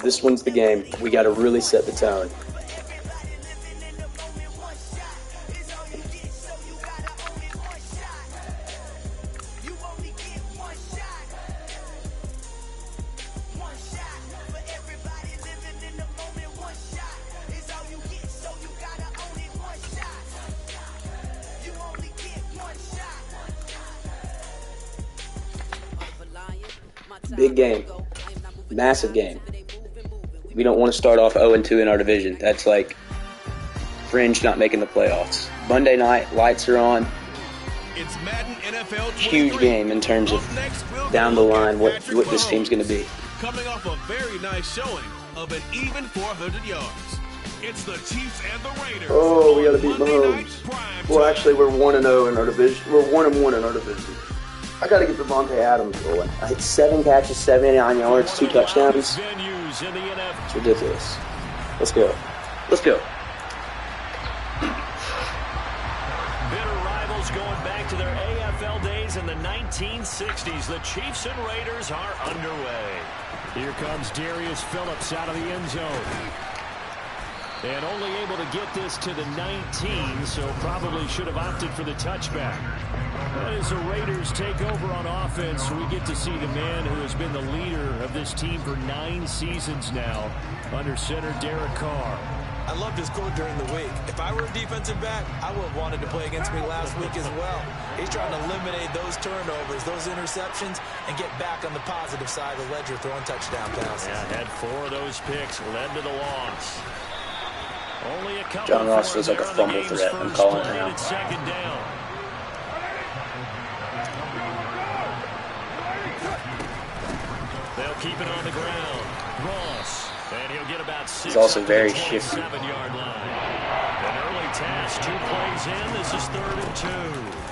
this one's the game. We got to really set the tone. Big game. Massive game. We don't want to start off 0-2 in our division. That's like fringe not making the playoffs. Monday night, lights are on. It's Madden NFL 23. Huge game in terms of down the line what this team's going to be. Coming off a very nice showing of an even 400 yards. It's the Chiefs and the Raiders. Oh, we got to beat Mahomes. Well, actually, we're 1-0 in our division. We're 1-1 in our division. I got to get Devontae Adams going. I hit 7 catches, 79 yards, 2 touchdowns. It's ridiculous. Let's go. Let's go. Bitter rivals going back to their AFL days in the 1960s. The Chiefs and Raiders are underway. Here comes Darius Phillips out of the end zone. And only able to get this to the 19, so probably should have opted for the touchback. But as the Raiders take over on offense, we get to see the man who has been the leader of this team for 9 seasons now, under center Derek Carr. I loved his quote during the week. If I were a defensive back, I would have wanted to play against me last week as well. He's trying to eliminate those turnovers, those interceptions, and get back on the positive side of the ledger throwing touchdown passes. Yeah, had 4 of those picks, led to the loss. Only a couple. John Ross feels like a fumble threat. I'm calling it now. Second down. They'll keep it on the ground. Ross, and he'll get about 6. He's also very shifty. 7-yard line. An early task, 2 plays in. This is 3rd and 2.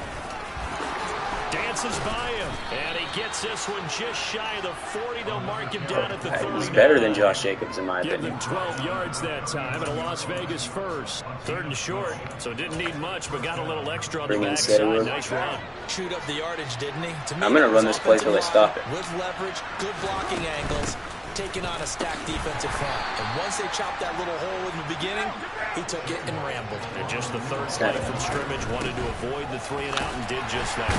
Dances by him, and he gets this one just shy of the 40. They'll mark him down at the 39. He's better than Josh Jacobs, in my Give opinion. him 12 yards that time at a Las Vegas first. 3rd and short, so didn't need much, but got a little extra on the backside. Nice run. Chewed up the yardage, didn't he? To me, I'm going to run this play till they stop it. With leverage, good blocking angles, taking on a stacked defensive front. And once they chopped that little hole in the beginning, he took it and rambled. And just the 3rd play from scrimmage, wanted to avoid the 3 and out and did just that.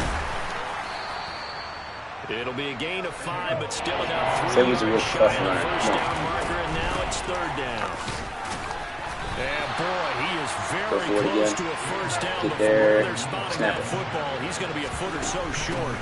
It'll be a gain of 5, but still about 3 was a real yards tough shy of the run. first down marker, and now it's 3rd down. And boy, he is very close to a first down before they're spotting that football. He's going to be a foot or so short.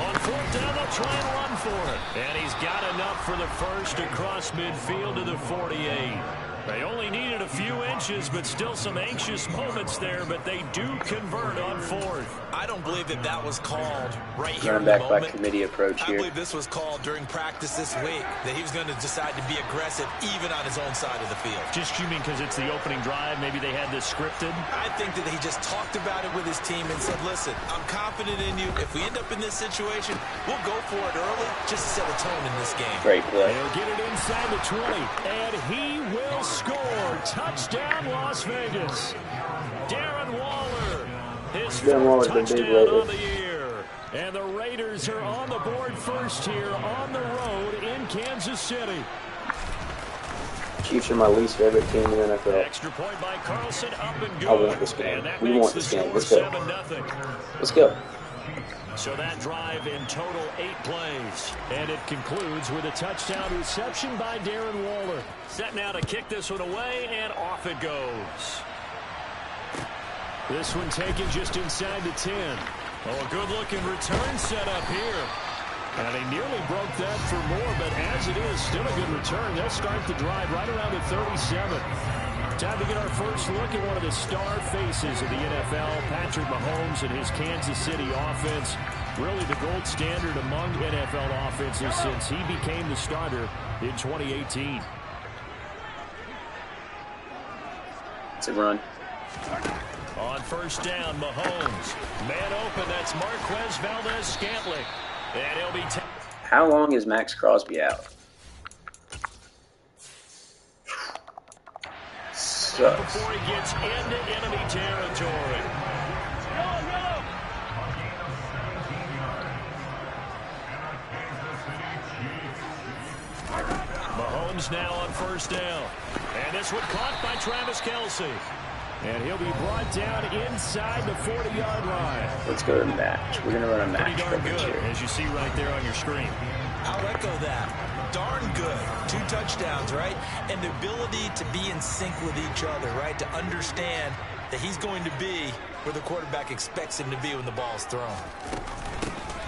On 4th down, they'll try and run for it. And he's got enough for the first across midfield to the 48. They only needed a few inches, but still some anxious moments there, but they do convert on 4th. I don't believe that that was called right here Running in the back by moment. committee approach I here. believe this was called during practice this week, that he was going to decide to be aggressive even on his own side of the field. Just you mean because it's the opening drive, maybe they had this scripted? I think that he just talked about it with his team and said, listen, I'm confident in you. If we end up in this situation, we'll go for it early just to set a tone in this game. Great play. He'll get it inside the 20, and he will score. Touchdown, Las Vegas. Darren Waller, his fourth touchdown on the year. And the Raiders are on the board first here on the road in Kansas City. Chiefs are my least favorite team in the NFL. Extra point by Carlson, up and good. I want this game. We want this game. Let's go. 7-0. Let's go. So that drive in total 8 plays. And it concludes with a touchdown reception by Darren Waller. Set now to kick this one away, and off it goes. This one taken just inside the 10. Oh, a good-looking return set up here. And he nearly broke that for more, but as it is, still a good return. They'll start the drive right around the 37. Time to get our first look at one of the star faces of the NFL, Patrick Mahomes and his Kansas City offense. Really the gold standard among NFL offenses since he became the starter in 2018. It's a run. On first down, Mahomes. Man open, that's Marquez Valdez-Scantling. And he'll be... How long is Max Crosby out? Sucks. Before he gets into enemy territory. Mahomes Mahomes now on first down. And this one caught by Travis Kelce. And he'll be brought down inside the 40-yard line. Let's go to match. We're going to run a match coverage here. As you see right there on your screen. I'll echo that. Darn good. 2 touchdowns, right? And the ability to be in sync with each other, right? To understand that he's going to be where the quarterback expects him to be when the ball's thrown.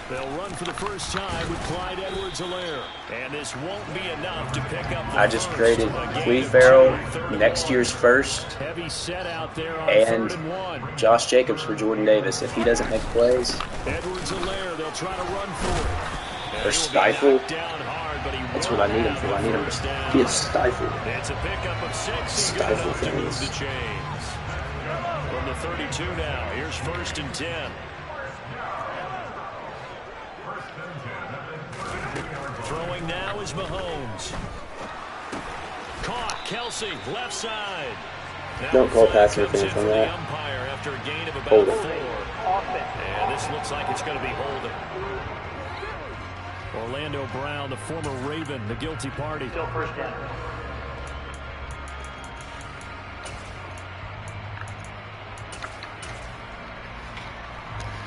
They'll run for the first time with Clyde Edwards-Helaire. And this won't be enough to pick up the I just traded Cleve Farrell, next year's first, heavy set out there on and 3rd and 1. Josh Jacobs for Jordan Davis. If he doesn't make plays, Edwards-Helaire, they'll try to run for it. or stifle, Down hard, but that's what I need him for. I need him to be a stifle. It's a pickup of 6. Stifle To move things. the chains. From the 32 now, here's 1st and 10. Throwing now is Mahomes. Caught, Kelce, left side. Now Don't call pass interference on that. Umpire after a gain of about Hold 4. it. And this looks like it's going to be holding. Orlando Brown, the former Raven, the guilty party. Still first down.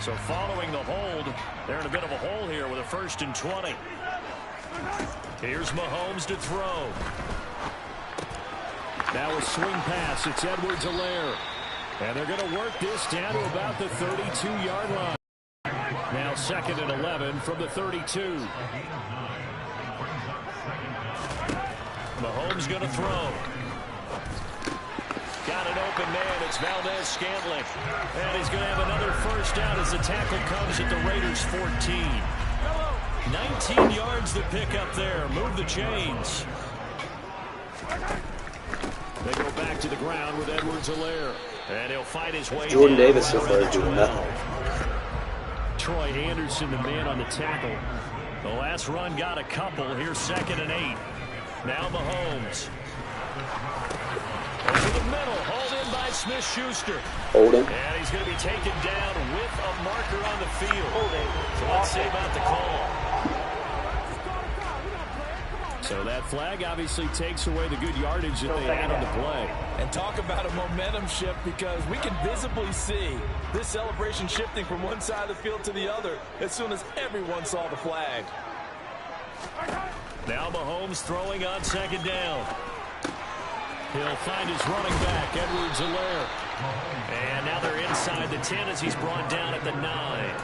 So following the hold, they're in a bit of a hole here with a 1st and 20. Here's Mahomes to throw. Now a swing pass. It's Edwards-Helaire. And they're going to work this down to about the 32-yard line. Now 2nd and 11 from the 32. Mahomes going to throw. Got an open man. It's Valdez-Scantling. And he's going to have another first down as the tackle comes at the Raiders' 14. 19 yards to pick up there. Move the chains. They go back to the ground with Edwards-Helaire. And he'll fight his way Jordan down Davis so right far around doing 12. nothing. Troy Anderson, the man on the tackle. The last run got a couple. Here's 2nd and 8. Now Mahomes. Over the middle. Hauled in by Smith-Schuster. Holding. And he's going to be taken down with a marker on the field. So let's see about the call. So that flag obviously takes away the good yardage that they had on the play. And talk about a momentum shift, because we can visibly see this celebration shifting from one side of the field to the other as soon as everyone saw the flag. Now Mahomes throwing on 2nd down. He'll find his running back, Edwards-Helaire. And now they're inside the 10 as he's brought down at the 9.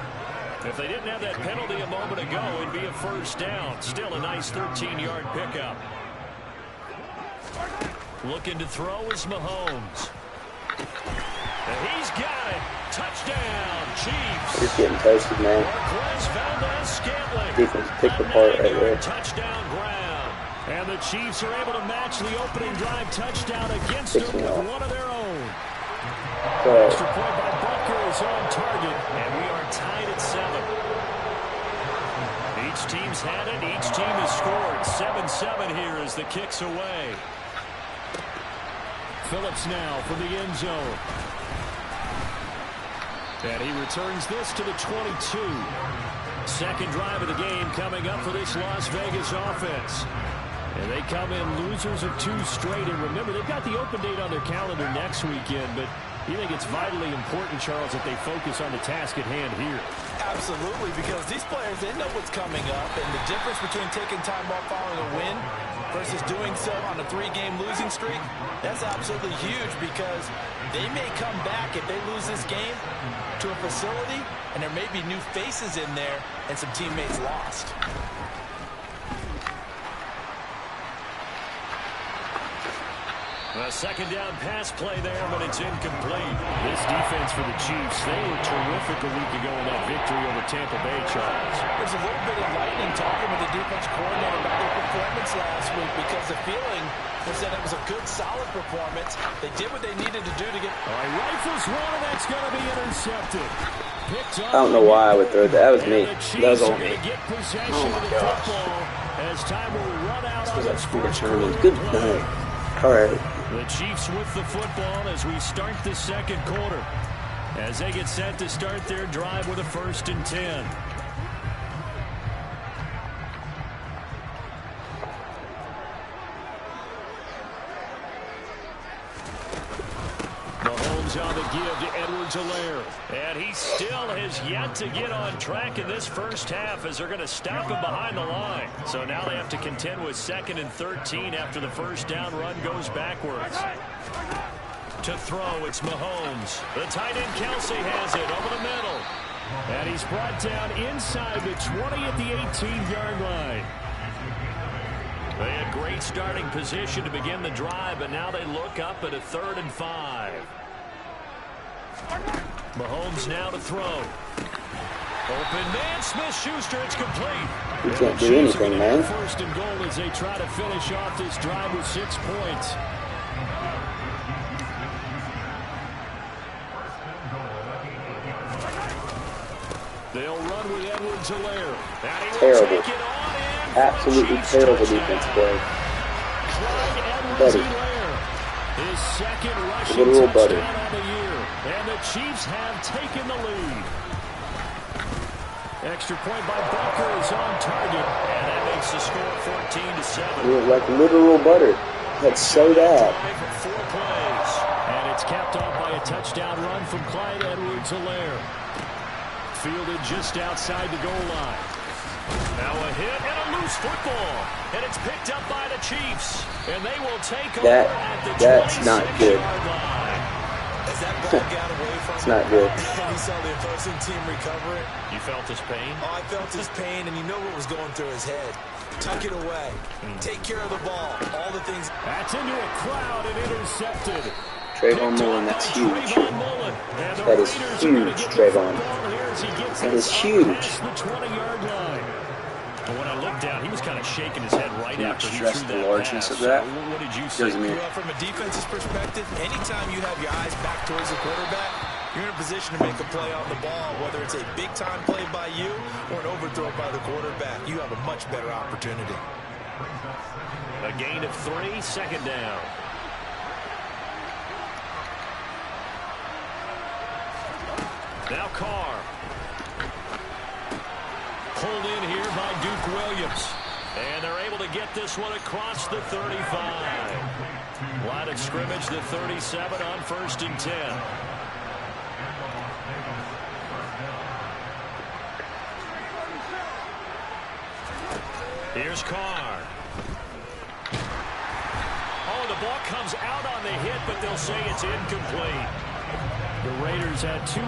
If they didn't have that penalty a moment ago, it'd be a first down. Still a nice 13-yard pickup. Looking to throw is Mahomes. And he's got it. Touchdown, Chiefs. He's getting toasted, man. Defense picked apart right there. Touchdown ground. And the Chiefs are able to match the opening drive touchdown against them with one of their own. Extra point by Butker is on target, and we are tied at 7. Each team's had it. Each team has scored. 7-7 here as the kick's away. Phillips now from the end zone. And he returns this to the 22. Second drive of the game coming up for this Las Vegas offense. And they come in losers of 2 straight. And remember, they've got the open date on their calendar next weekend, but you think it's vitally important, Charles, that they focus on the task at hand here? Absolutely, because these players, they know what's coming up, and the difference between taking time off following a win versus doing so on a 3-game losing streak, that's absolutely huge, because they may come back if they lose this game to a facility, and there may be new faces in there and some teammates lost. A second down pass play there, but it's incomplete. This defense for the Chiefs, they were terrific a week ago in that victory over Tampa Bay, Charles. There's a little bit of lightning talking with the defense coordinator about their performance last week, because the feeling was that it was a good, solid performance. They did what they needed to do to get... All right, rifles one, and that's going to be intercepted. I don't know why I would throw that. That was me. That was all me. Oh my gosh. As time will run out on That's this pretty first determined. Good night. All right. The Chiefs with the football as we start the second quarter, as they get set to start their drive with a 1st and 10. Mahomes on the give to Edwards-Helaire. And he still has yet to get on track in this first half as they're going to stop him behind the line. So now they have to contend with 2nd and 13 after the first down run goes backwards. To throw, it's Mahomes. The tight end Kelsey has it over the middle. And he's brought down inside the 20 at the 18-yard line. They had great starting position to begin the drive, but now they look up at a 3rd and 5. Mahomes now to throw. Open man, Smith-Schuster, it's complete. You can't do anything, man. 1st and goal as they try to finish off this drive with 6 points. They'll run with Edwards-Helaire. Terrible. Absolutely terrible defense play. Buddy. His 2nd rushing Literal buddy. touchdown on the year. And the Chiefs have taken the lead. Extra point by Butker is on target. And that makes the score 14-7. We look like literal butter. That's so bad. 4 plays. And it's capped off by a touchdown run from Clyde Edwards-Helaire. Fielded just outside the goal line. Now a hit and a loose football. And it's picked up by the Chiefs. And they will take over at the 26-yard line. As that ball got away from It's not good. he saw the opposing team recover it. You felt his pain? Oh, I felt his pain, and you know what was going through his head. Tuck it away. Take care of the ball. All the things. That's into a crowd and intercepted. Trayvon Mullen, that's huge. That is huge, Trayvon. That is huge. When I looked down, he was kind of shaking his head right after he stress threw the that largeness pass. of that. So what did you say? Well, from a defense's perspective, anytime you have your eyes back towards the quarterback, you're in a position to make a play on the ball, whether it's a big-time play by you or an overthrow by the quarterback. You have a much better opportunity. A gain of 3, 2nd down. Now Carr. Pulled in here by Duke Williams. And they're able to get this one across the 35. Line of scrimmage, the 37 on 1st and 10. Here's Carr. Oh, the ball comes out on the hit, but they'll say it's incomplete. The Raiders had 2-2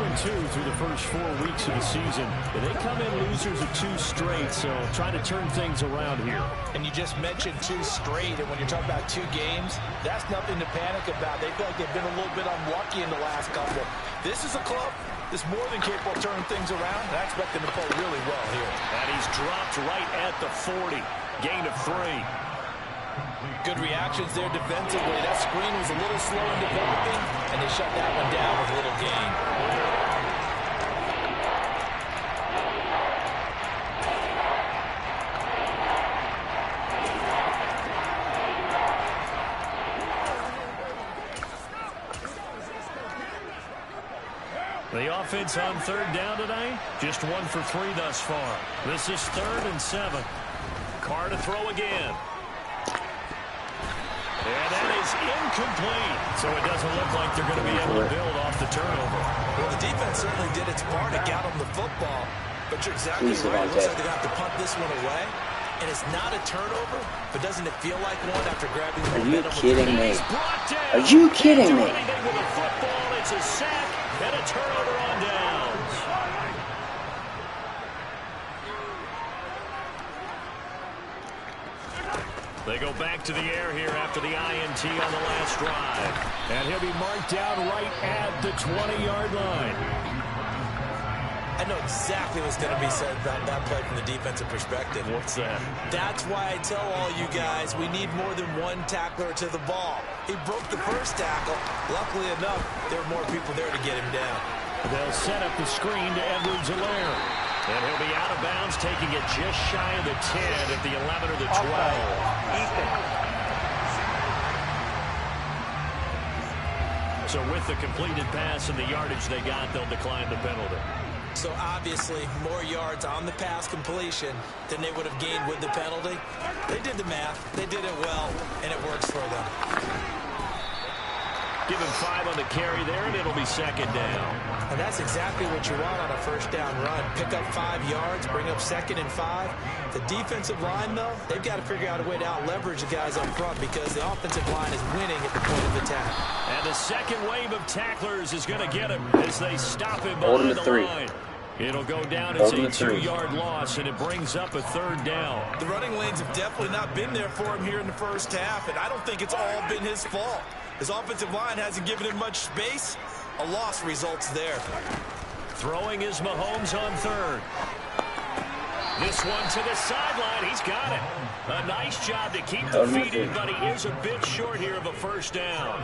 through the first 4 weeks of the season. But they come in losers of 2 straight, so trying to turn things around here. And you just mentioned 2 straight, and when you're talking about 2 games, that's nothing to panic about. They feel like they've been a little bit unlucky in the last couple. This is a club that's more than capable of turning things around, and I expect them to play really well here. And he's dropped right at the 40. Gain of 3. Good reactions there defensively. That screen was a little slow in developing, and they shut that one down with a little gain. The offense on 3rd down today, just 1 for 3 thus far. This is 3rd and 7. Carr to throw again. And that is incomplete. So it doesn't look like they're going to be able to build off the turnover. Well, the defense certainly did its part to get them the football. But you're exactly right. It looks like they're going to have to punt this one away. And it's not a turnover, but doesn't it feel like one after grabbing the momentum? Are you kidding me? Are you kidding me? With a football, it's a sack and a turnover on downs. They go back to the air here after the INT on the last drive. And he'll be marked down right at the 20-yard line. I know exactly what's going to be said about that play from the defensive perspective. What's that? That's why I tell all you guys we need more than one tackler to the ball. He broke the first tackle. Luckily enough, there were more people there to get him down. They'll set up the screen to Edwards-Helaire. And he'll be out of bounds, taking it just shy of the 10 at the 11 or the 12. So with the completed pass and the yardage they got, they'll decline the penalty. So obviously more yards on the pass completion than they would have gained with the penalty. They did the math. They did it well, and it works for them. Give him 5 on the carry there, and it'll be second down. And that's exactly what you want on a first down run. Pick up 5 yards, bring up 2nd and 5. The defensive line, though, they've got to figure out a way to out-leverage the guys up front because the offensive line is winning at the point of attack. And the second wave of tacklers is going to get him as they stop him behind the line. It'll go down as a 2-yard loss, and it brings up a 3rd down. The running lanes have definitely not been there for him here in the first half, and I don't think it's all been his fault. His offensive line hasn't given him much space. A loss results there. Throwing is Mahomes on 3rd. This one to the sideline. He's got it. A nice job to keep the feet in, but he is a bit short here of a first down.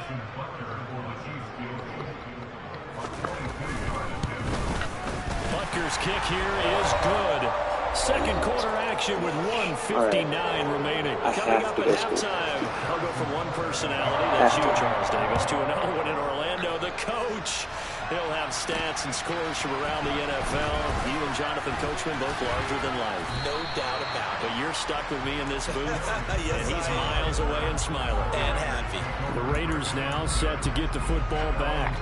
Butker's kick here is good. Second quarter action with 1:59 remaining. Coming up at halftime, I'll go from one personality, that's you, Charles Davis, to another one in Orlando, the coach. He'll have stats and scores from around the NFL. You and Jonathan Coachman both larger than life. No doubt about it. But you're stuck with me in this booth, yes, and he's miles away and smiling. And happy. The Raiders now set to get the football back.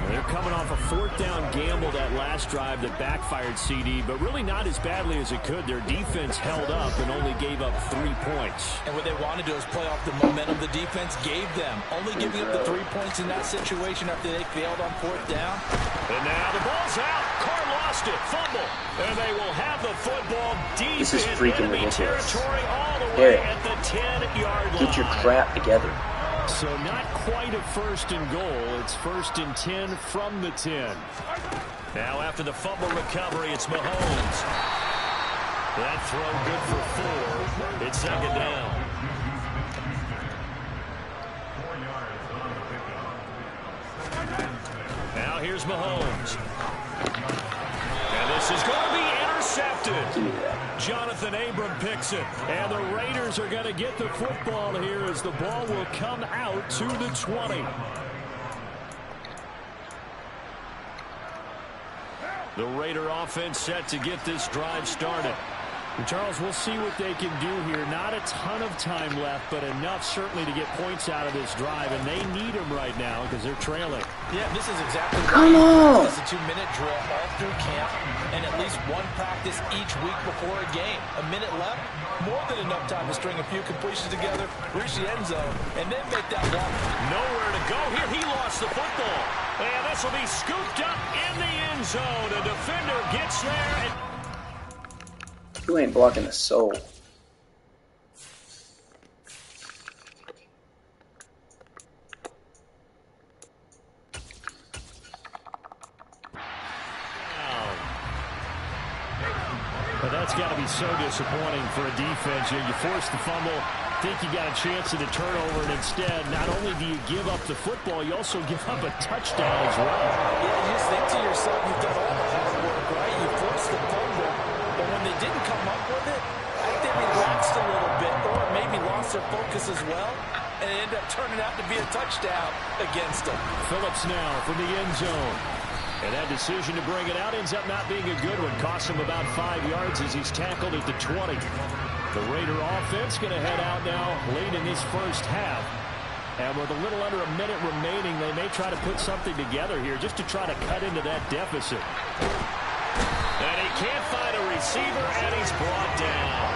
They're coming off a 4th down gamble that last drive that backfired CD, but really not as badly as it could. Their defense held up and only gave up 3 points. And what they want to do is play off the momentum the defense gave them. Only giving up the 3 points in that situation after they failed on 4th down. And now the ball's out. Carr lost it. Fumble. And they will have the football deep in enemy territory all the way at the 10-yard line. Get your crap together. So not quite a 1st and goal. It's 1st and 10 from the 10. Now after the fumble recovery, it's Mahomes. That throw good for 4. It's 2nd down. Now here's Mahomes. And this is going to be intercepted. Jonathan Abram picks it. And the Raiders are going to get the football here as the ball will come out to the 20. The Raider offense set to get this drive started. And Charles, we'll see what they can do here. Not a ton of time left, but enough certainly to get points out of this drive, and they need them right now because they're trailing. Yeah, this is exactly right. It's a 2-minute drill all through camp, and at least one practice each week before a game. A minute left, more than enough time to string a few completions together, reach the end zone, and then make that walk. Nowhere to go here. He lost the football, and this will be scooped up in the end zone. A defender gets there and You ain't blocking a soul. But that's got to be so disappointing for a defense. You force the fumble, think you got a chance at a turnover, and instead, not only do you give up the football, you also give up a touchdown as well. Yeah, you just think to yourself, you've done all the hard work, right? You forced the fumble, but when they didn't come up with it, I think they relaxed a little bit, or maybe lost their focus as well, and it ended up turning out to be a touchdown against them. Phillips now from the end zone. And that decision to bring it out ends up not being a good one. Costs him about 5 yards as he's tackled at the 20. The Raider offense going to head out now late in this first half. And with a little under a minute remaining, they may try to put something together here just to try to cut into that deficit. And he can't find a receiver, and he's brought down.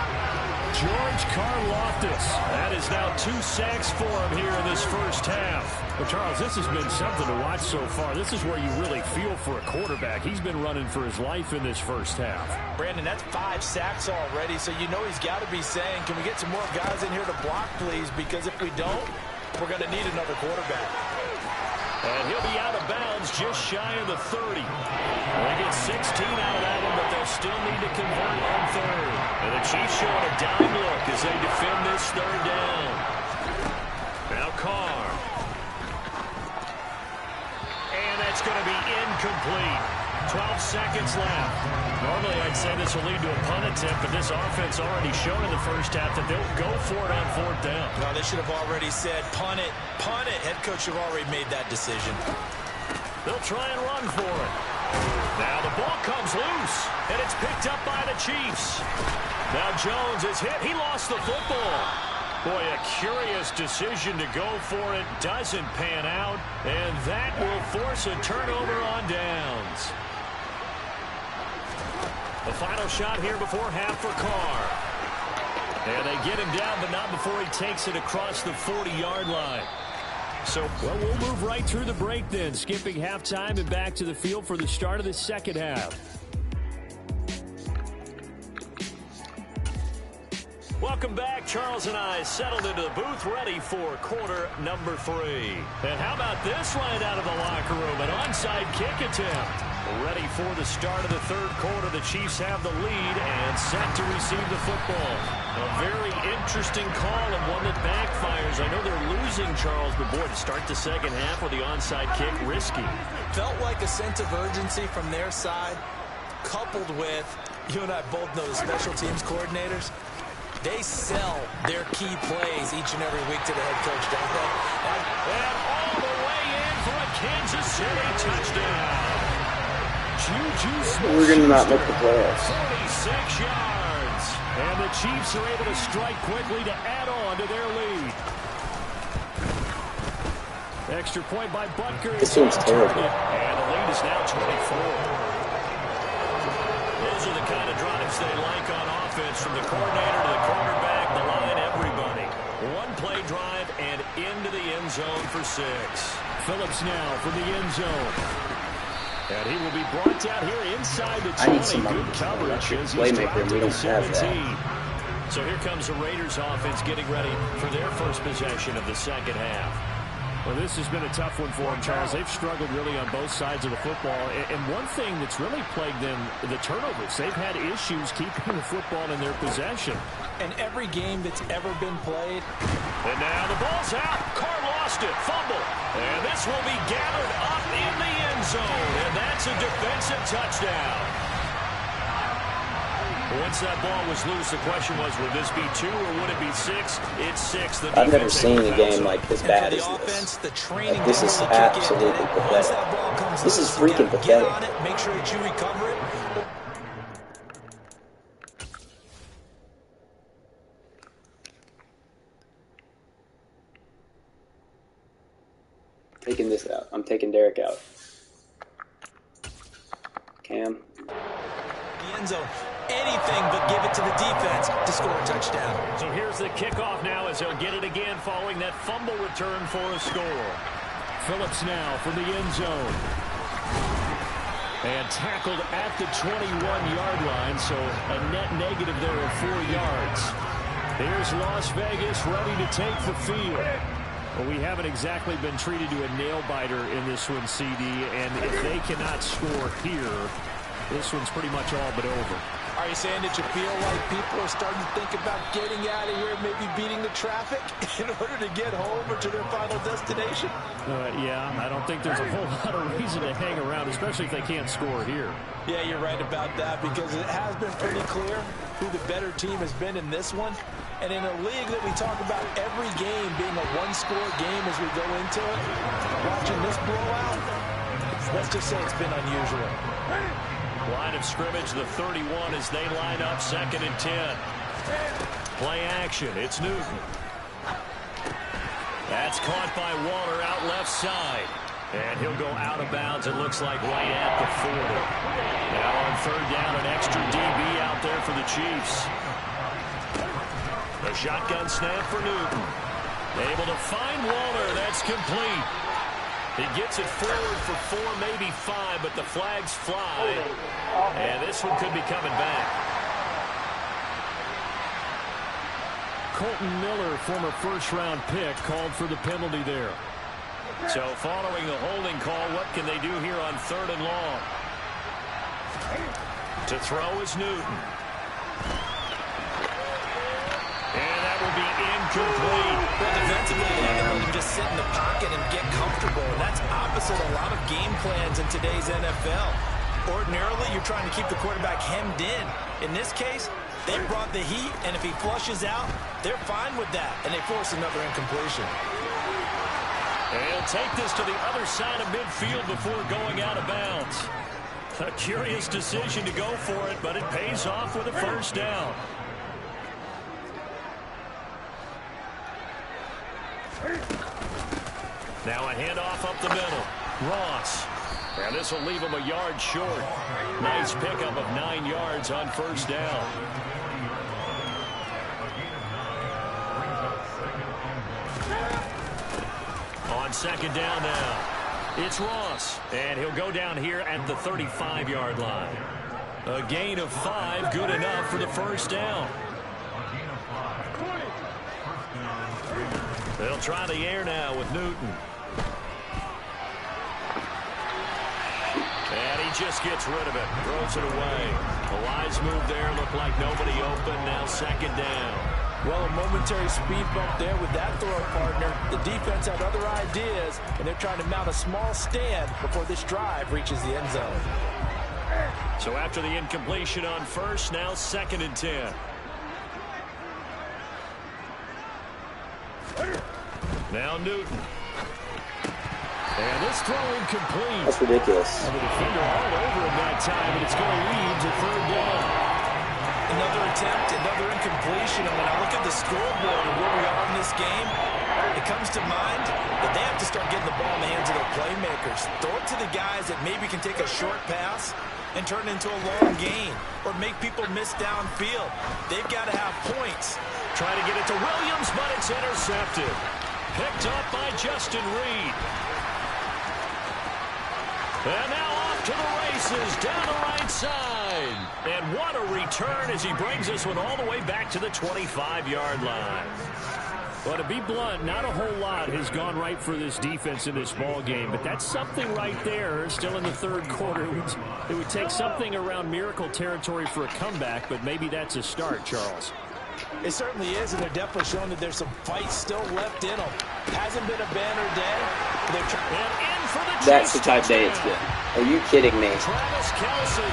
George Karlaftis. That is now 2 sacks for him here in this first half. But Charles, this has been something to watch so far. This is where you really feel for a quarterback. He's been running for his life in this first half. Brandon, that's 5 sacks already, so you know he's got to be saying, can we get some more guys in here to block, please? Because if we don't, we're going to need another quarterback. And he'll be out of bounds just shy of the 30. They get 16 out of that one, but they'll still need to convert on 3rd. And the Chiefs showing a dime look as they defend this 3rd down. Now Carr. And that's going to be incomplete. 12 seconds left. Normally I'd say this will lead to a punt attempt, but this offense already showed in the first half that they'll go for it on 4th down. No, they should have already said punt it, punt it. Head coach should have already made that decision. They'll try and run for it. Now the ball comes loose, and it's picked up by the Chiefs. Now Jones is hit. He lost the football. Boy, a curious decision to go for it. Doesn't pan out. And that will force a turnover on downs. The final shot here before half for Carr. And they get him down, but not before he takes it across the 40-yard line. So, well, we'll move right through the break then, skipping halftime and back to the field for the start of the second half. Welcome back. Charles and I settled into the booth, ready for quarter number 3. And how about this right out of the locker room? An onside kick attempt. Ready for the start of the third quarter. The Chiefs have the lead and set to receive the football. A very interesting call and one that backfires. I know they're losing, Charles, but boy, to start the second half with the onside kick, risky. Felt like a sense of urgency from their side, coupled with, you and I both know the special teams coordinators, they sell their key plays each and every week to the head coach, don't they? And all the way in for a Kansas City touchdown. We're going to not make the playoffs. 46 yards. And the Chiefs are able to strike quickly to add on to their lead. Extra point by Butker. This seems terrible. And the lead is now 24. Those are the kind of drives they like on offense, from the coordinator to the quarterback, the line, everybody. One play drive and into the end zone for 6. Phillips now from the end zone. And he will be brought down here inside the 20. I need some good coverage as he's playmaker, and we don't have that. So here comes the Raiders offense getting ready for their first possession of the second half. Well, this has been a tough one for them, Charles. They've struggled really on both sides of the football. And one thing that's really plagued them, the turnovers. They've had issues keeping the football in their possession. And every game that's ever been played. And now the ball's out. Carr lost it. Fumble. And this will be gathered up in the end zone. And that's a defensive touchdown. Once that ball was loose, the question was, would this be 2 or would it be 6? It's 6. I've never seen a game like as bad as this. Like, this is absolutely pathetic. This is freaking pathetic. Make sure that you recover it. Taking this out. I'm taking Derek out. Cam. The end zone. Anything but give it to the defense to score a touchdown. So here's the kickoff now as he'll get it again following that fumble return for a score. Phillips now from the end zone. And tackled at the 21-yard line, so a net negative there of 4 yards. Here's Las Vegas ready to take the field. Well, we haven't exactly been treated to a nail-biter in this one, CD, and if they cannot score here, this one's pretty much all but over. Are you saying that you feel like people are starting to think about getting out of here, maybe beating the traffic in order to get home or to their final destination? Yeah, I don't think there's a whole lot of reason to hang around, especially if they can't score here. Yeah, you're right about that, because it has been pretty clear who the better team has been in this one. And in a league that we talk about every game being a one-score game as we go into it, watching this blowout, let's just say it's been unusual. Line of scrimmage, the 31 as they line up, 2nd and 10. Play action, it's Newton. That's caught by Waller out left side. And he'll go out of bounds, it looks like right at the 40. Now on 3rd down, an extra DB out there for the Chiefs. The shotgun snap for Newton. Able to find Waller, that's complete. He gets it forward for 4, maybe 5, but the flags fly. And this one could be coming back. Colton Miller, former first-round pick, called for the penalty there. So following the holding call, what can they do here on 3rd and long? To throw is Newton. And that will be incomplete. Well, defensively, you can just sit in the pocket and get comfortable. And that's opposite a lot of game plans in today's NFL. Ordinarily, you're trying to keep the quarterback hemmed in. In this case, they brought the heat, and if he flushes out, they're fine with that, and they force another incompletion. And he'll take this to the other side of midfield before going out of bounds. A curious decision to go for it, but it pays off with a first down. Now a handoff up the middle. Ross. And this will leave him a yard short. Nice pickup of 9 yards on first down. On second down now, it's Ross. And he'll go down here at the 35-yard line. A gain of 5, good enough for the first down. They'll try the air now with Newton. And he just gets rid of it. Throws it away. A wise move there. Looked like nobody open. Now second down. Well, a momentary speed bump there with that throw partner. The defense had other ideas, and they're trying to mount a small stand before this drive reaches the end zone. So after the incompletion on first, now second and 10. Now Newton. And this throw incomplete. That's ridiculous. And the defender all over him that time, and it's going to lead to third down. Another attempt, another incompletion. And when I look at the scoreboard and where we are in this game, it comes to mind that they have to start getting the ball in the hands of their playmakers. Throw it to the guys that maybe can take a short pass and turn it into a long gain or make people miss downfield. They've got to have points. Try to get it to Williams, but it's intercepted. Picked up by Justin Reed. And now off to the races down the right side. And what a return as he brings this one all the way back to the 25-yard line. Well, to be blunt, not a whole lot has gone right for this defense in this ball game, but that's something right there. Still in the third quarter. It would take something around miracle territory for a comeback, but maybe that's a start, Charles. It certainly is, and they're definitely showing that there's some fight still left in them. Hasn't been a banner day. That's the type of day it's been. Are you kidding me? Travis Kelce,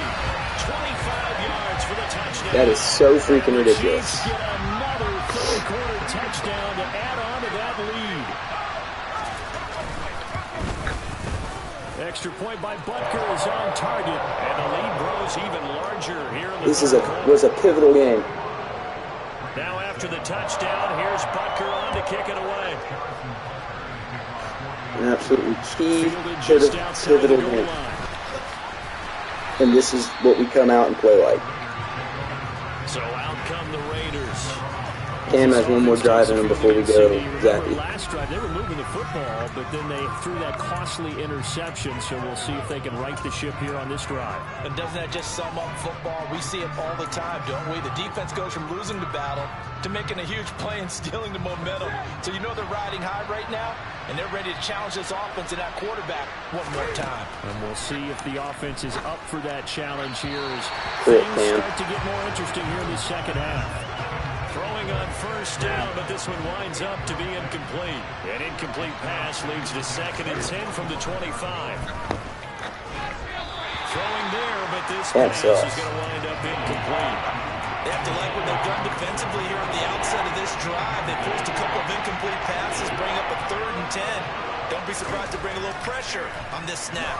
25 yards for the touchdown. That is so freaking ridiculous. Chiefs get another third-quarter touchdown to add on to that lead. Extra point by Butker is on target, and the lead grows even larger here in the This was a pivotal game. Now after the touchdown, here's Butker on to kick it away. An absolutely key pivotal game. And this is what we come out and play like. So out come the Raiders. Cam has one more drive in him before we go. Exactly. Last drive, they were moving the football, but then they threw that costly interception, so we'll see if they can right the ship here on this drive. And doesn't that just sum up football? We see it all the time, don't we? The defense goes from losing the battle to making a huge play and stealing the momentum. So you know they're riding high right now, and they're ready to challenge this offense and that quarterback one more time. And we'll see if the offense is up for that challenge here as Quit, things start to get more interesting here in the second half. Throwing on first down, but this one winds up to be incomplete. An incomplete pass leads to second and 10 from the 25. Throwing there, but this pass is going to wind up incomplete. They have to like what they've done defensively here on the outset of this drive. They forced a couple of incomplete passes, bring up a 3rd and 10. Don't be surprised to bring a little pressure on this snap.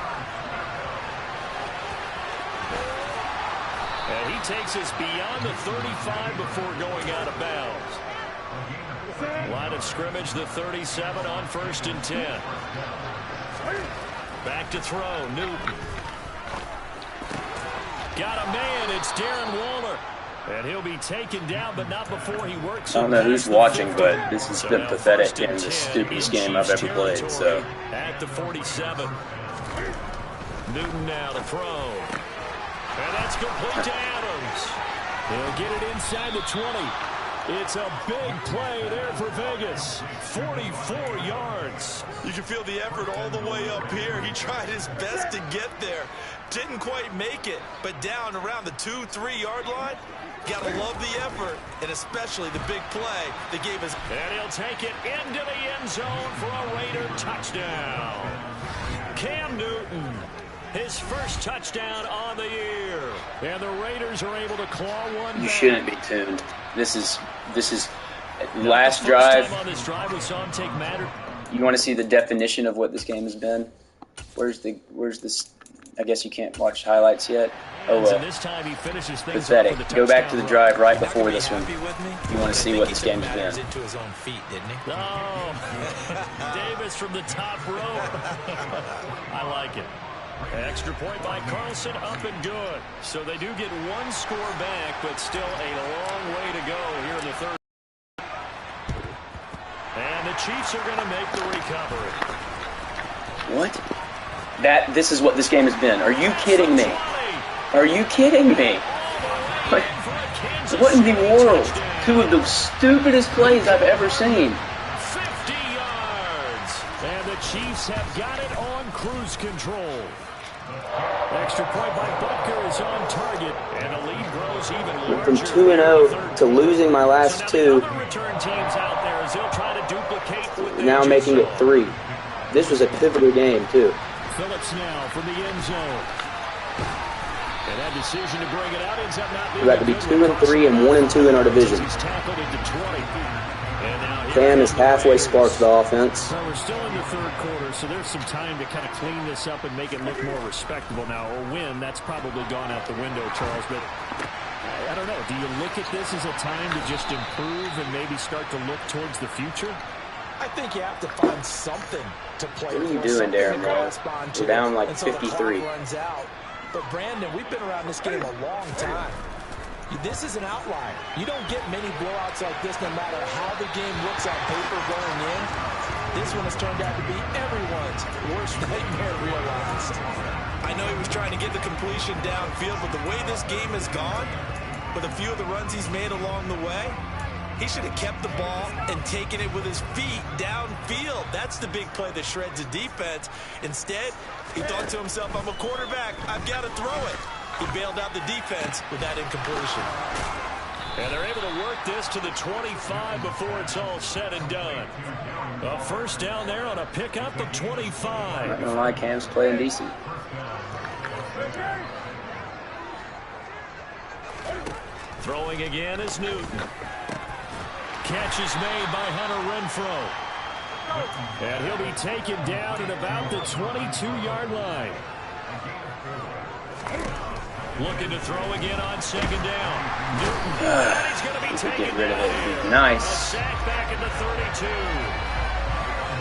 And he takes us beyond the 35 before going out of bounds. Line of scrimmage, the 37 on 1st and 10. Back to throw, Newton. Got a man, it's Darren Waller. And he'll be taken down, but not before he works. I don't know who's watching, but this has been pathetic and the stupidest game I've ever played. So at the 47. Newton now to throw. And that's complete to Adams. He'll get it inside the 20. It's a big play there for Vegas. 44 yards. You can feel the effort all the way up here. He tried his best to get there. Didn't quite make it, but down around the 2-3 yard line. Gotta love the effort, and especially the big play that gave us. And he'll take it into the end zone for a Raider touchdown. Cam Newton. His first touchdown on the year. And the Raiders are able to claw one. You shouldn't be tuned. This is last drive. On this drive we saw him take matter. You want to see the definition of what this game has been? Where's the I guess you can't watch highlights yet. Oh well. This time he finishes things pathetic. Go back to the drive right before this one. You want to see what this game has been. Into his own feet, didn't he? Oh, Davis from the top row. I like it. Extra point by Carlson, up and good. So they do get one score back, but still a long way to go here in the third. And the Chiefs are going to make the recovery. What? This is what this game has been. Are you kidding me? Are you kidding me? What in the world? Two of the stupidest plays I've ever seen. 50 yards. And the Chiefs have got it on cruise control. Extra point by Butker is on target. And the lead grows even larger. From 2-0 to losing my last two. Return teams out there as they'll try to duplicate. Now making it 3. This was a pivotal game, too. Phillips now from the end zone. And that decision to bring it out ends up not being. We're about to be 2-3 and 1-2 in our division. He's tackled into 20. And now Cam is halfway sparked the offense. So we're still in the third quarter, so there's some time to kind of clean this up and make it look more respectable now. A win, that's probably gone out the window, Charles. But I don't know. Do you look at this as a time to just improve and maybe start to look towards the future? I think you have to find something to play. What are you doing, Darren Rose? We're down like 53. Runs out. But Brandon, we've been around this game a long time. This is an outlier. You don't get many blowouts like this no matter how the game looks on paper going in. This one has turned out to be everyone's worst nightmare realized. I know he was trying to get the completion downfield, but the way this game has gone, with a few of the runs he's made along the way, he should have kept the ball and taken it with his feet downfield. That's the big play that shreds the defense. Instead, he thought to himself, I'm a quarterback. I've got to throw it. He bailed out the defense with that incompletion. And they're able to work this to the 25 before it's all said and done. A first down there on a pickup of 25. I'm not going to lie, Cam's playing decent. Throwing again is Newton. Catch is made by Hunter Renfrow. And he'll be taken down at about the 22-yard line. Looking to throw again on second down. Newton. He's going to be taken Get rid of it. down. Nice. A sack back at the 32.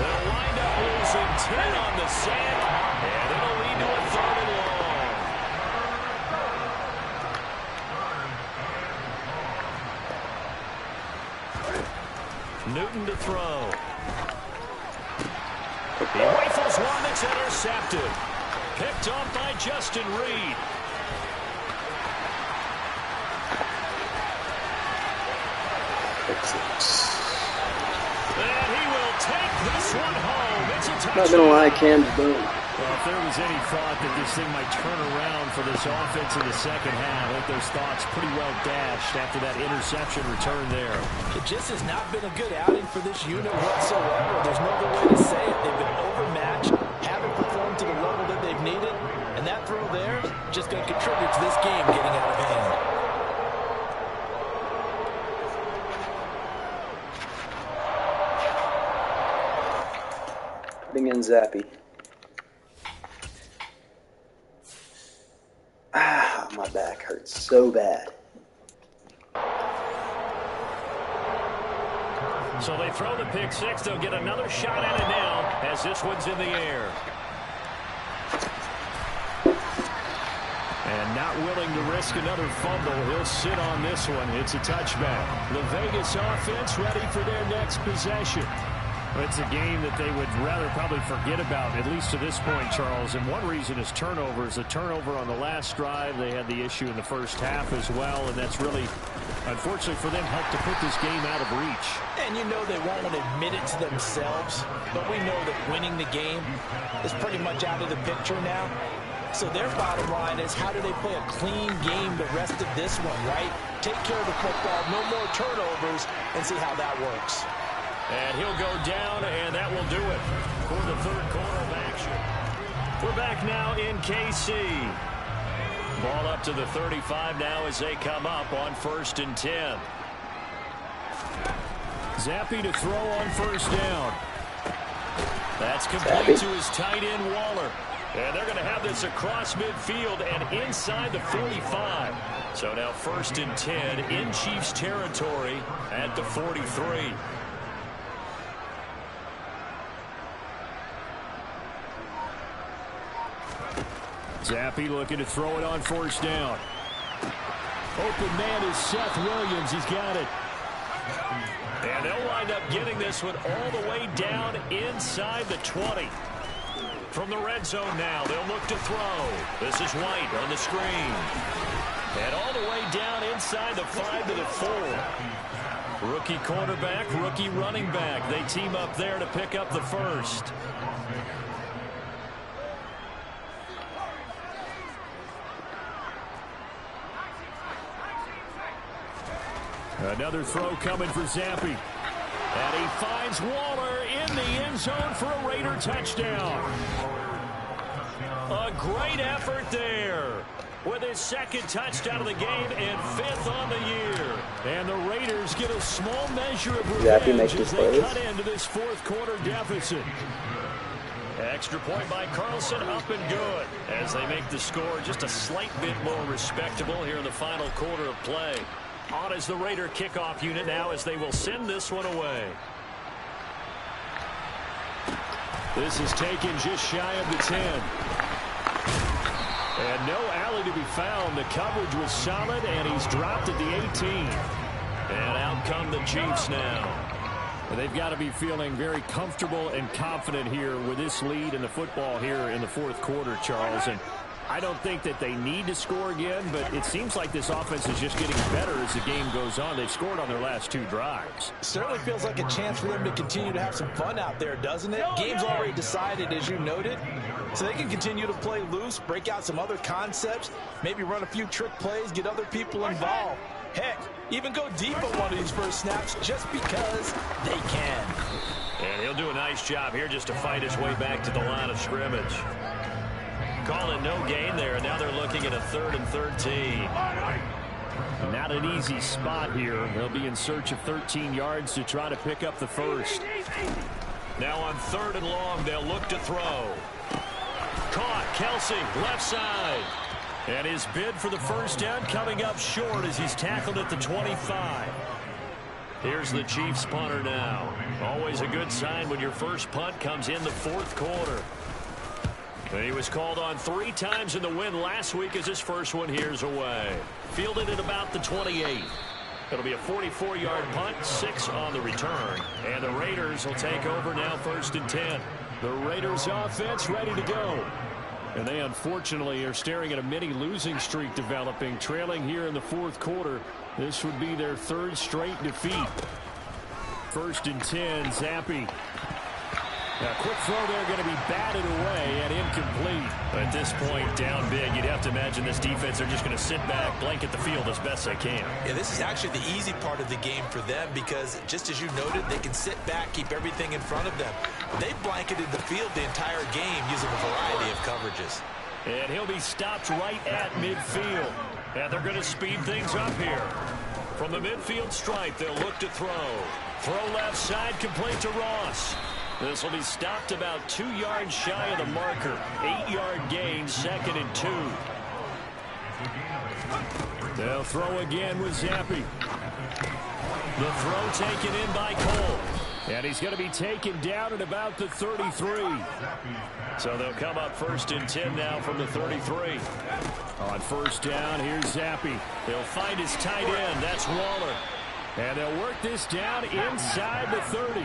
They'll wind up losing 10 on the sack. And it'll lead to a third and long. Newton to throw. He rifles one that's intercepted. Picked off by Justin Reed. And he will take this one home. It's a touchdown. Not gonna lie, Cam's done. Well, if there was any thought that this thing might turn around for this offense in the second half, I think those thoughts pretty well dashed after that interception return there. It just has not been a good outing for this unit whatsoever. There's no other way to say it. They've been overmatched, haven't performed to the level that they've needed, and that throw there just going to contribute to this game getting out of hand. Putting in Zappy. My back hurts so bad. So they throw the pick six. They'll get another shot at it now as this one's in the air. And not willing to risk another fumble. He'll sit on this one. It's a touchback. The Vegas offense ready for their next possession. It's a game that they would rather probably forget about, at least to this point, Charles. And one reason is turnovers. A turnover on the last drive. They had the issue in the first half as well. And that's really, unfortunately for them, helped to put this game out of reach. And you know they won't admit it to themselves. But we know that winning the game is pretty much out of the picture now. So their bottom line is, how do they play a clean game the rest of this one, right? Take care of the football, no more turnovers, and see how that works. And he'll go down, and that will do it for the third quarter of action. We're back now in KC. Ball up to the 35 now as they come up on 1st and 10. Zappy to throw on first down. That's complete to his tight end, Waller. And they're going to have this across midfield and inside the 45. So now 1st and 10 in Chiefs territory at the 43. Zappe looking to throw it on 1st down. Open man is Seth Williams. He's got it. And they'll wind up getting this one all the way down inside the 20. From the red zone now, they'll look to throw. This is White on the screen. And all the way down inside the 5 to the 4. Rookie quarterback, rookie running back. They team up there to pick up the 1st. Another throw coming for Zappe. And he finds Waller in the end zone for a Raider touchdown. A great effort there with his 2nd touchdown of the game and 5th on the year. And the Raiders get a small measure of revenge as they cut into this 4th quarter deficit. Extra point by Carlson, up and good as they make the score just a slight bit more respectable here in the final quarter of play. On as the Raider kickoff unit now as they will send this one away. This is taken just shy of the 10. And no alley to be found. The coverage was solid, and he's dropped at the 18. And out come the Chiefs now. And they've got to be feeling very comfortable and confident here with this lead in the football here in the 4th quarter, Charles. And I don't think that they need to score again, but it seems like this offense is just getting better as the game goes on. They've scored on their last 2 drives. Certainly feels like a chance for them to continue to have some fun out there, doesn't it? Game's already decided, as you noted, so they can continue to play loose, break out some other concepts, maybe run a few trick plays, get other people involved. Heck, even go deep on one of these first snaps just because they can. And he'll do a nice job here just to fight his way back to the line of scrimmage. Call it no gain there. Now they're looking at a 3rd and 13. Not an easy spot here. They'll be in search of 13 yards to try to pick up the 1st. Now on 3rd and long, they'll look to throw. Caught. Kelsey, left side. And his bid for the 1st down coming up short as he's tackled at the 25. Here's the Chiefs punter now. Always a good sign when your first punt comes in the 4th quarter. He was called on 3 times in the win last week as his first one here's away. Fielded at about the 28. It'll be a 44-yard punt, 6 on the return. And the Raiders will take over now 1st and 10. The Raiders offense ready to go. And they unfortunately are staring at a mini losing streak developing, trailing here in the 4th quarter. This would be their 3rd straight defeat. 1st and 10, Zappe. A quick throw there going to be batted away and incomplete. At this point, down big, you'd have to imagine this defense are just going to sit back, blanket the field as best they can. Yeah, this is actually the easy part of the game for them because, just as you noted, they can sit back, keep everything in front of them. They've blanketed the field the entire game using a variety of coverages. And he'll be stopped right at midfield. And they're going to speed things up here. From the midfield stripe, they'll look to throw. Throw left side, complete to Ross. This will be stopped about 2 yards shy of the marker. 8-yard gain, 2nd and 2. They'll throw again with Zappe. The throw taken in by Cole. And he's going to be taken down at about the 33. So they'll come up 1st and 10 now from the 33. On 1st down, here's Zappe. They'll find his tight end. That's Waller. And they'll work this down inside the 30.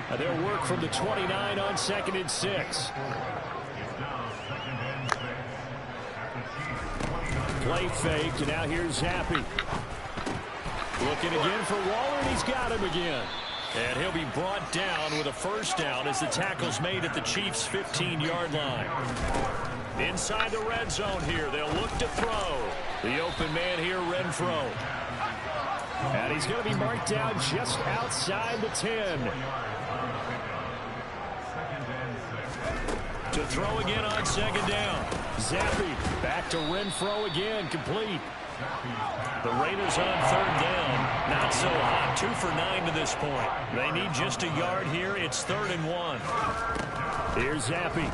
And they'll work from the 29 on 2nd and 6. Play fake, and now here's Zappe. Looking again for Waller, and he's got him again. And he'll be brought down with a 1st down as the tackle's made at the Chiefs' 15-yard line. Inside the red zone here, they'll look to throw. The open man here, Renfro. And he's going to be marked down just outside the 10. To throw again on 2nd down. Zappe back to Renfro again, complete. The Raiders on 3rd down. Not so hot, 2 for 9 to this point. They need just a yard here. It's 3rd and 1. Here's Zappe.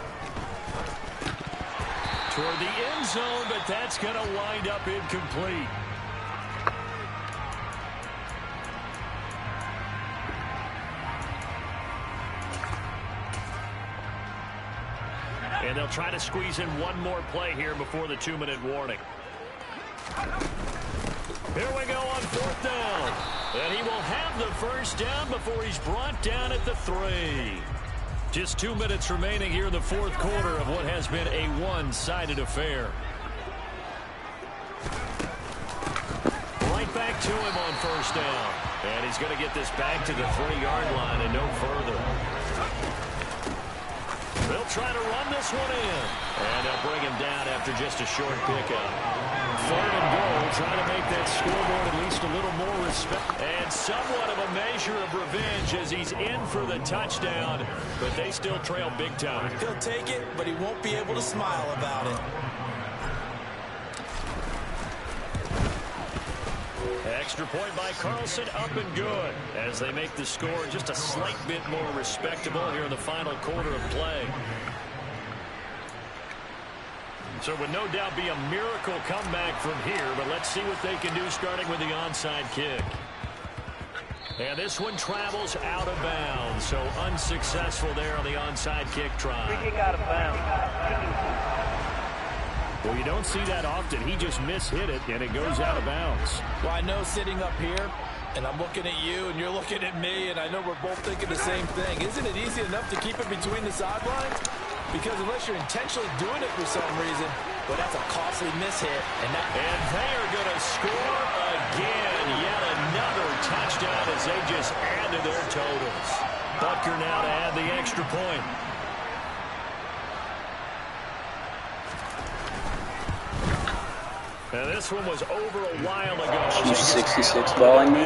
toward the end zone, but that's going to wind up incomplete. And they'll try to squeeze in one more play here before the 2-minute warning. Here we go on 4th down. And he will have the first down before he's brought down at the 3. Just 2 minutes remaining here in the 4th quarter of what has been a one-sided affair. Right back to him on 1st down. And he's going to get this back to the 3-yard line and no further. They'll try to run this one in. And they'll bring him down after just a short pickup. 3rd and goal, trying to make that scoreboard at least a little more respect. And somewhat of a measure of revenge as he's in for the touchdown. But they still trail big time. He'll take it, but he won't be able to smile about it. Extra point by Carlson, up and good, as they make the score just a slight bit more respectable here in the final quarter of play. So it would no doubt be a miracle comeback from here, but let's see what they can do starting with the onside kick. And this one travels out of bounds, so unsuccessful there on the onside kick try. Free kick out of bounds. Well, you don't see that often. He just mishit it, and it goes out of bounds. Well, I know sitting up here, and I'm looking at you, and you're looking at me, and I know we're both thinking the same thing. Isn't it easy enough to keep it between the sidelines? Because unless you're intentionally doing it for some reason, well, that's a costly mishit. And they are going to score again. Yet another touchdown as they just add to their totals. Butker now to add the extra point. Now this one was over a while ago. She's 66 balling me.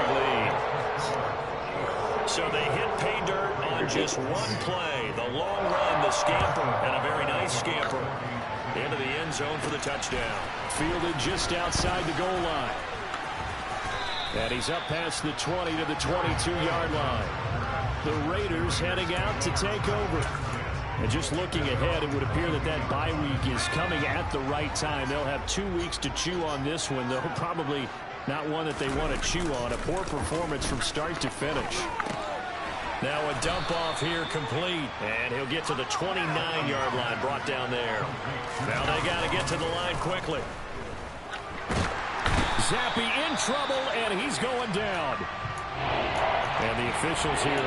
So they hit pay dirt on just one play. The long run, the scamper, and a very nice scamper into the end zone for the touchdown. Fielded just outside the goal line. And he's up past the 20 to the 22-yard line. The Raiders heading out to take over. And just looking ahead, it would appear that that bye week is coming at the right time. They'll have 2 weeks to chew on this one, though probably not one that they want to chew on. A poor performance from start to finish. Now a dump off here complete. And he'll get to the 29-yard line, brought down there. Now they got to get to the line quickly. Zappi in trouble, and he's going down. And the officials here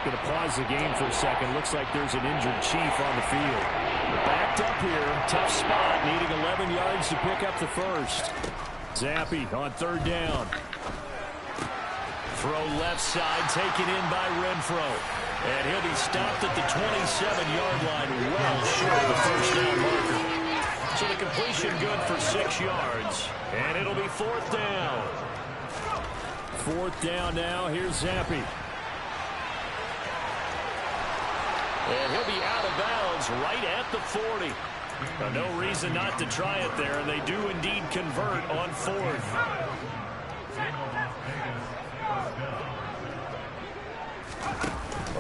going to pause the game for a second. Looks like there's an injured Chief on the field. Backed up here. Tough spot. Needing 11 yards to pick up the first. Zappi on 3rd down. Throw left side. Taken in by Renfro. And he'll be stopped at the 27-yard line. Well short of the first down marker. So the completion good for 6 yards. And it'll be 4th down. 4th down now. Here's Zappi. And he'll be out of bounds right at the 40. No reason not to try it there, and they do indeed convert on 4th.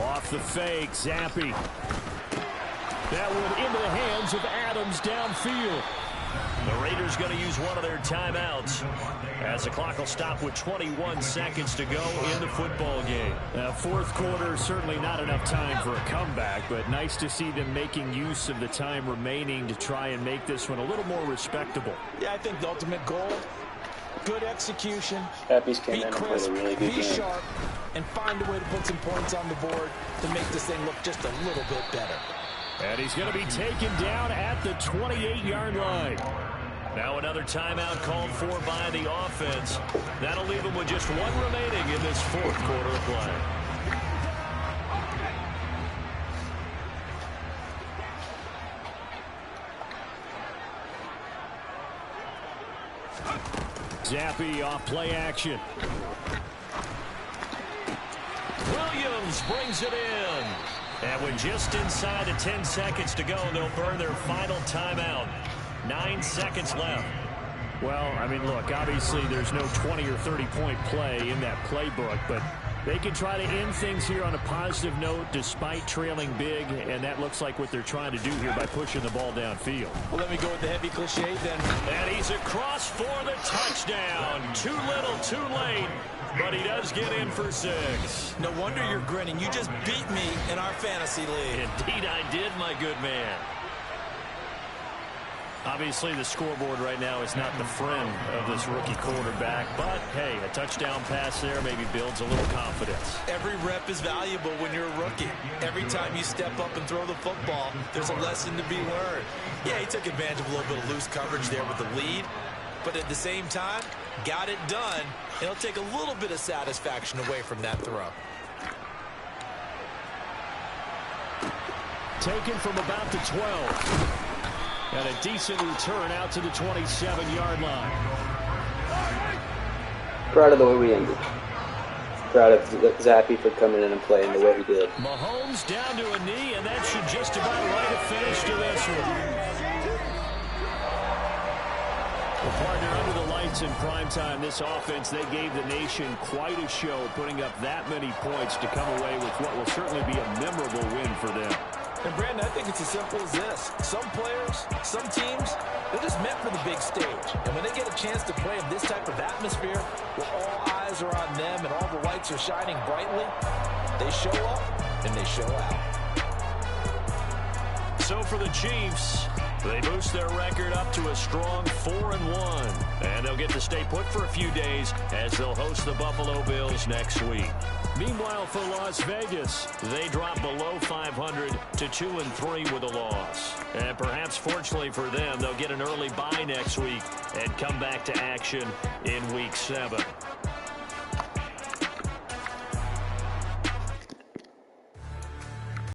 Off the fake, Zappi. That one into the hands of Adams downfield. The Raiders going to use one of their timeouts as the clock will stop with 21 seconds to go in the football game. 4th quarter, certainly not enough time for a comeback, but nice to see them making use of the time remaining to try and make this one a little more respectable. Yeah, I think the ultimate goal, good execution, Happy's came in and played crisp, a really good be game. sharp, and find a way to put some points on the board to make this thing look just a little bit better. And he's going to be taken down at the 28-yard line. Now another timeout called for by the offense. That'll leave them with just one remaining in this 4th quarter of play. Zappi off play action. Williams brings it in. And with just inside of 10 seconds to go, they'll burn their final timeout. 9 seconds left. Well, I mean, look, obviously there's no 20 or 30-point play in that playbook, but They can try to end things here on a positive note despite trailing big, and that looks like what they're trying to do here by pushing the ball downfield. Well, let me go with the heavy cliche then. And he's across for the touchdown. Too little, too late, but he does get in for 6. No wonder you're grinning. You just beat me in our fantasy league. Indeed I did, my good man. Obviously, the scoreboard right now is not the friend of this rookie quarterback, but, hey, a touchdown pass there maybe builds a little confidence. Every rep is valuable when you're a rookie. Every time you step up and throw the football, there's a lesson to be learned. Yeah, he took advantage of a little bit of loose coverage there with the lead, but at the same time, got it done. It'll take a little bit of satisfaction away from that throw. Taken from about the 12. And a decent return out to the 27-yard line. Proud of the way we ended. Proud of Zappy for coming in and playing the way he did. Mahomes down to a knee, and that should just about write a finish to this one. Well, partner, under the lights in primetime, this offense, they gave the nation quite a show, putting up that many points to come away with what will certainly be a memorable win for them. And, Brandon, I think it's as simple as this. Some players, some teams, they're just meant for the big stage. And when they get a chance to play in this type of atmosphere, where all eyes are on them and all the lights are shining brightly, they show up and they show out. So for the Chiefs, they boost their record up to a strong 4-1. And they'll get to stay put for a few days as they'll host the Buffalo Bills next week. Meanwhile, for Las Vegas, they drop below 500 to 2-3 with a loss. And perhaps fortunately for them, they'll get an early bye next week and come back to action in Week 7.